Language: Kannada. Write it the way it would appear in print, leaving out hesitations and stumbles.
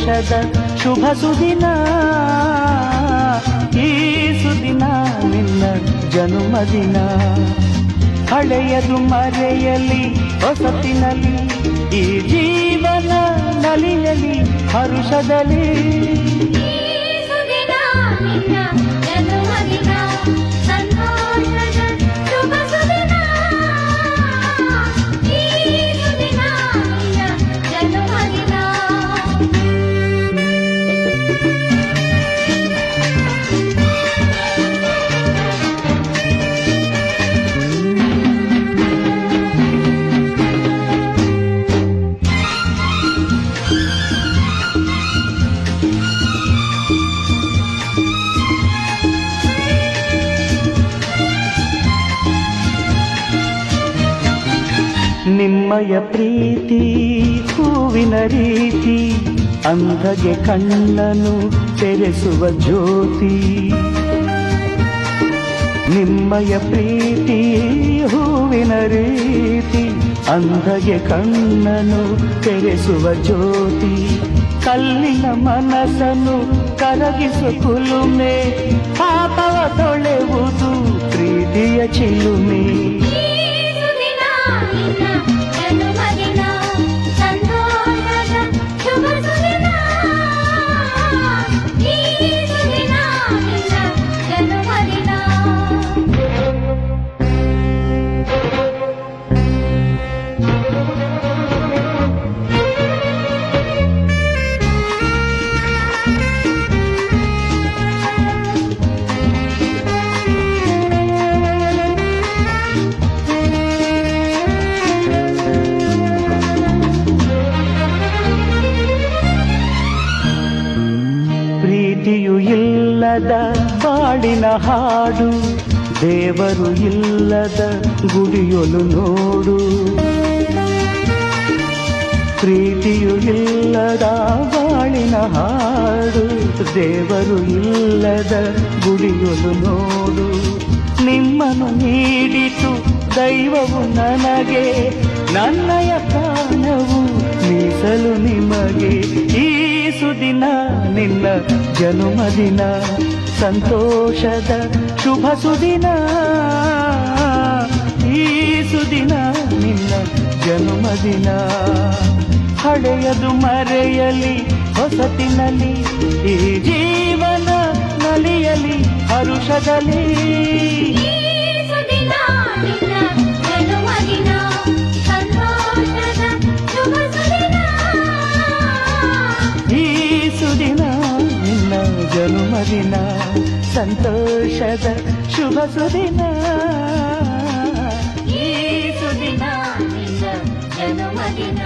ಸಂತೋಷದ ಶುಭ ಸುದಿನ, ಈ ಸುದಿನ ನಿನ್ನ ಜನ್ಮದಿನ. ಹಳೆಯದು ಮರೆಯಲಿ ಹೊಸತಿನಲ್ಲಿ, ಈ ಜೀವನ ನಲಿಯಲಿ ಹರುಷದಲ್ಲಿ. ನಿಮ್ಮಯ ಪ್ರೀತಿ ಹೂವಿನ ರೀತಿ, ಅಂಧಗೆ ಕಣ್ಣನು ತೆರೆಸುವ ಜ್ಯೋತಿ. ನಿಮ್ಮಯ ಪ್ರೀತಿ ಹೂವಿನ ರೀತಿ, ಅಂಧಗೆ ಕಣ್ಣನು ತೆರೆಸುವ ಜ್ಯೋತಿ. ಕಲ್ಲಿನ ಮನಸ್ಸನ್ನು ಕರಗಿಸು ಕುಲುಮೆ, ಪಾಪವ ತೊಳೆವುದು ಪ್ರೀತಿಯ ಚಿಲುಮೆ. ಪ್ರೀತಿಯು ಇಲ್ಲದ ಬಾಳಿನ ಹಾಡು, ದೇವರು ಇಲ್ಲದ ಗುಡಿಯೊಲು ನೋಡು. ಪ್ರೀತಿಯು ಇಲ್ಲದ ಬಾಳಿನ ಹಾಡು, ದೇವರು ಇಲ್ಲದ ಗುಡಿಯೊಲು ನೋಡು. ನಿಮ್ಮನ್ನು ನೀಡಿತು ದೈವವು ನನಗೆ, ನನ್ನಯ ಪ್ರಾಣವು ಮೀಸಲು ನಿಮಗೆ. ಈ ಸುದಿನ ನಿನ್ನ ಜನ್ಮದಿನ, ಸಂತೋಷದ ಶುಭ ಸುದಿನ. ಈ ಸುದಿನ ನಿನ್ನ ಜನ್ಮದಿನ. ಹಳೆಯದು ಮರೆಯಲಿ ಹೊಸತಿನಲ್ಲಿ, ಈ ಜೀವನ ನಲಿಯಲಿ ಹರುಷದಲ್ಲಿ. ಜನ್ಮದಿನ, ಸಂತೋಷದ ಶುಭ ಸುದಿನ. ಈ ಸುದಿನ ನಿನ್ನ ಜನ್ಮದಿನ.